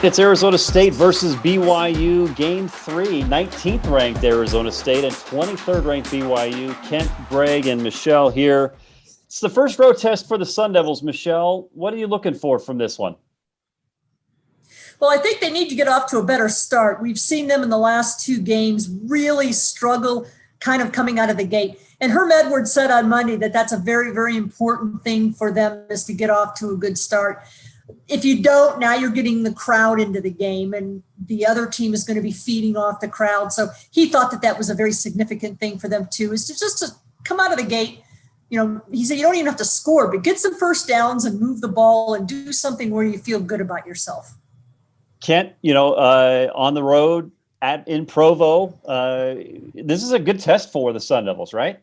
It's Arizona State versus BYU, Game 3, 19th ranked Arizona State and 23rd ranked BYU. Kent, Greg, and Michelle here. It's the first road test for the Sun Devils. Michelle, what are you looking for from this one? Well, I think they need to get off to a better start. We've seen them in the last two games really struggle kind of coming out of the gate. And Herm Edwards said on Monday that that's a very, very important thing for them is to get off to a good start. If you don't, now you're getting the crowd into the game and the other team is going to be feeding off the crowd. So he thought that that was a very significant thing for them too, is to just to come out of the gate. You know, he said, you don't even have to score, but get some first downs and move the ball and do something where you feel good about yourself. Kent, on the road in Provo, this is a good test for the Sun Devils, right?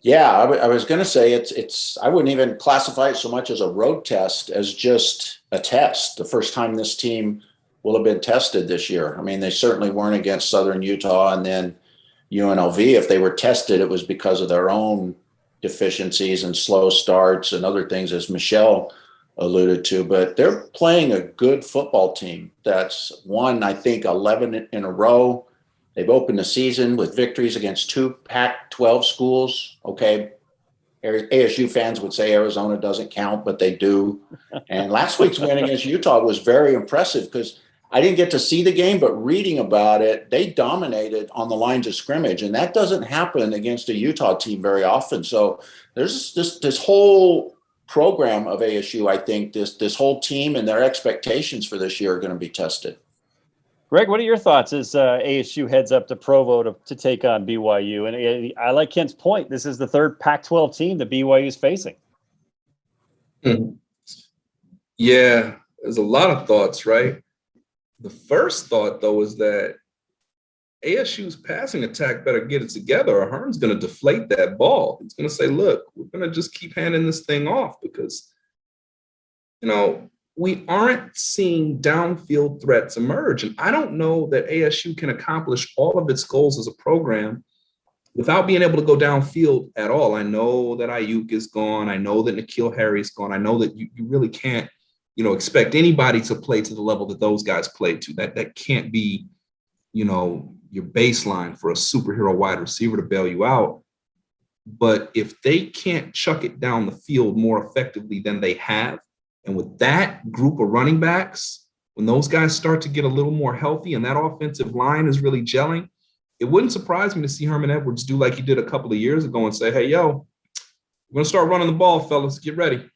Yeah, I was going to say it's. I wouldn't even classify it so much as a road test as just a test. The first time this team will have been tested this year. I mean, they certainly weren't against Southern Utah and then UNLV. If they were tested, it was because of their own deficiencies and slow starts and other things, as Michelle alluded to. But they're playing a good football team that's won, I think, 11 in a row. They've opened the season with victories against two Pac-12 schools. Okay, ASU fans would say Arizona doesn't count, but they do. And last week's win against Utah was very impressive because I didn't get to see the game, but reading about it, they dominated on the lines of scrimmage. And that doesn't happen against a Utah team very often. So there's this whole program of ASU, I think, this whole team and their expectations for this year are going to be tested. Greg, what are your thoughts as ASU heads up to Provo to take on BYU? And I like Kent's point. This is the third Pac-12 team that BYU is facing. Yeah, there's a lot of thoughts, right? The first thought, though, is that ASU's passing attack better get it together or Herm's going to deflate that ball. He's going to say, look, we're going to just keep handing this thing off because, we aren't seeing downfield threats emerge. And I don't know that ASU can accomplish all of its goals as a program without being able to go downfield at all. I know that Ayuk is gone. I know that N'Keal Harry's gone. I know that you really can't, expect anybody to play to the level that those guys played to. That can't be, your baseline for a superhero wide receiver to bail you out. But if they can't chuck it down the field more effectively than they have, and with that group of running backs, when those guys start to get a little more healthy and that offensive line is really gelling, it wouldn't surprise me to see Herman Edwards do like he did a couple of years ago and say, hey, we're going to start running the ball, fellas. Get ready.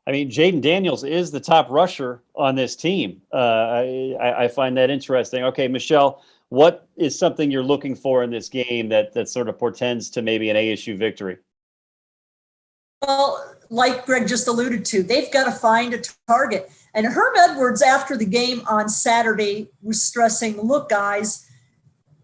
I mean, Jayden Daniels is the top rusher on this team. I find that interesting. Okay, Michelle, what is something you're looking for in this game that sort of portends to maybe an ASU victory? Well, like Greg just alluded to, they've got to find a target. And Herm Edwards, after the game on Saturday, was stressing, look, guys,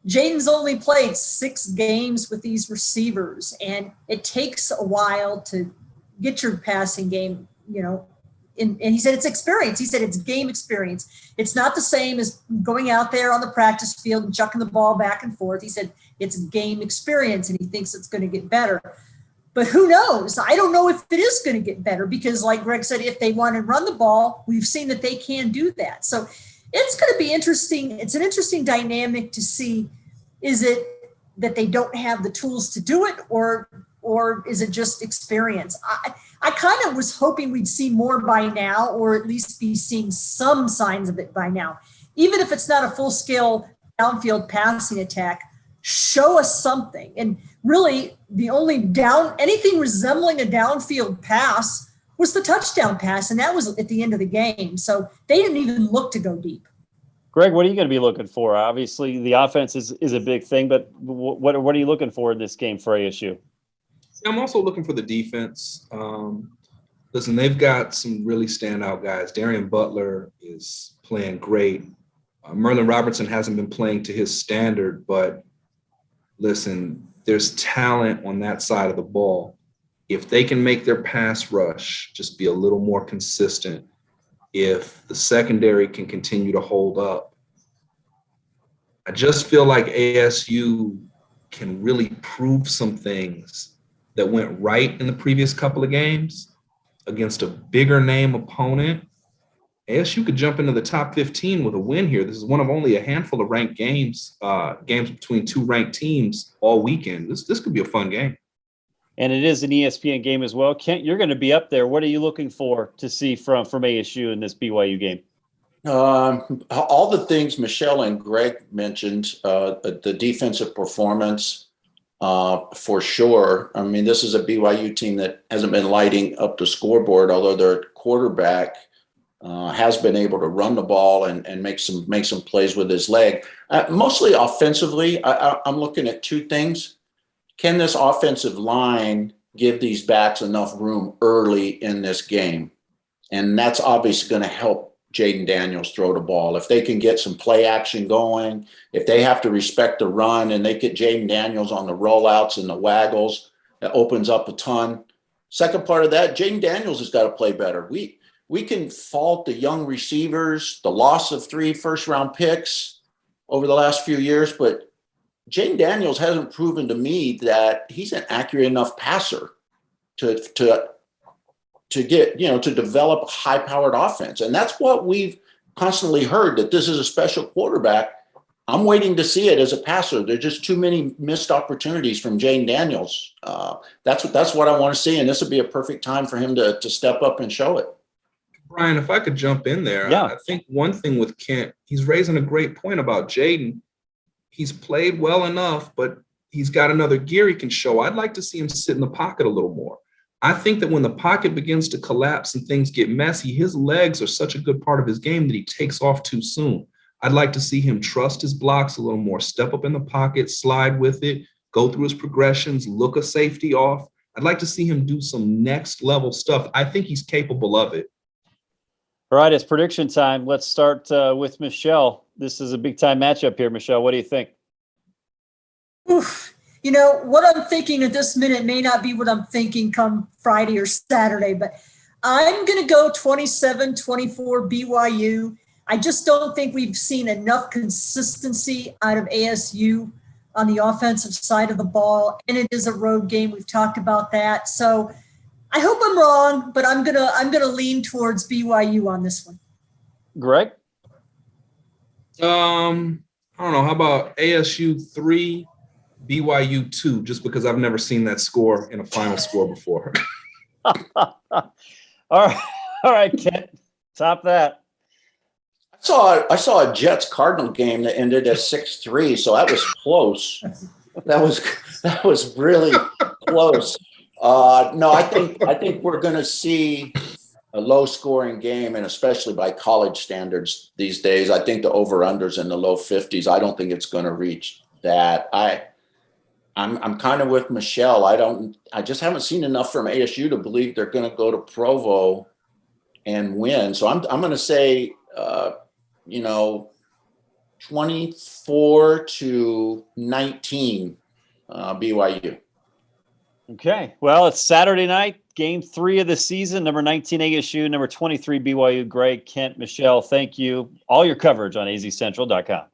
Jayden's only played 6 games with these receivers, and it takes a while to get your passing game, and he said it's experience. He said it's game experience. It's not the same as going out there on the practice field and chucking the ball back and forth. He said it's game experience, and he thinks it's going to get better. But who knows? I don't know if it is going to get better because, like Greg said, if they want to run the ball, we've seen that they can do that. So it's going to be interesting. It's an interesting dynamic to see. Is it that they don't have the tools to do it, or is it just experience? I kind of was hoping we'd see more by now, or at least be seeing some signs of it by now. Even if it's not a full-scale downfield passing attack, show us something. And really, the only anything resembling a downfield pass was the touchdown pass, and that was at the end of the game. So they didn't even look to go deep. Greg, what are you going to be looking for? Obviously, the offense is a big thing, but what are you looking for in this game for ASU? I'm also looking for the defense. Listen, they've got some really standout guys. Darian Butler is playing great. Merlin Robertson hasn't been playing to his standard, but listen, there's talent on that side of the ball. If they can make their pass rush just be a little more consistent, if the secondary can continue to hold up, I just feel like ASU can really prove some things that went right in the previous couple of games against a bigger name opponent ASU could jump into the top 15 with a win here. This is one of only a handful of ranked games, games between two ranked teams all weekend. This could be a fun game. And it is an ESPN game as well. Kent, you're going to be up there. What are you looking for to see from ASU in this BYU game? All the things Michelle and Greg mentioned, the defensive performance, for sure. I mean, this is a BYU team that hasn't been lighting up the scoreboard, although their quarterback has been able to run the ball and make some plays with his leg. Mostly offensively, I'm looking at two things. Can this offensive line give these backs enough room early in this game? And that's obviously going to help Jayden Daniels throw the ball. If they can get some play action going, if they have to respect the run and they get Jayden Daniels on the rollouts and the waggles, that opens up a ton. Second part of that, Jayden Daniels has got to play better. We can fault the young receivers, the loss of 3 first-round picks over the last few years, but Jayden Daniels hasn't proven to me that he's an accurate enough passer to get, to develop a high-powered offense. And that's what we've constantly heard, that this is a special quarterback. I'm waiting to see it as a passer. There's just too many missed opportunities from Jayden Daniels. That's what I want to see, and this would be a perfect time for him to step up and show it. Brian, if I could jump in there, yeah. I think one thing with Kent, he's raising a great point about Jayden. He's played well enough, but he's got another gear he can show. I'd like to see him sit in the pocket a little more. I think that when the pocket begins to collapse and things get messy, his legs are such a good part of his game that he takes off too soon. I'd like to see him trust his blocks a little more, step up in the pocket, slide with it, go through his progressions, look a safety off. I'd like to see him do some next level stuff. I think he's capable of it. All right, it's prediction time. Let's start with Michelle. This is a big time matchup here, Michelle. What do you think? Oof. What I'm thinking at this minute may not be what I'm thinking come Friday or Saturday, but I'm going to go 27-24 BYU. I just don't think we've seen enough consistency out of ASU on the offensive side of the ball, and it is a road game. We've talked about that. So I hope I'm wrong, but I'm gonna lean towards BYU on this one. Greg? I don't know. How about ASU 3, BYU 2, just because I've never seen that score in a final score before. All right, Kent, top that. I saw a Jets-Cardinal game that ended at 6-3, so that was close. That was really close. No, I think we're going to see a low-scoring game, and especially by college standards these days. I think the over/unders in the low 50s. I don't think it's going to reach that. I'm kind of with Michelle. I just haven't seen enough from ASU to believe they're going to go to Provo and win. So I'm going to say 24-19 BYU. Okay. Well, it's Saturday night, game 3 of the season, number 19 ASU, number 23 BYU. Greg, Kent, Michelle, thank you. All your coverage on azcentral.com.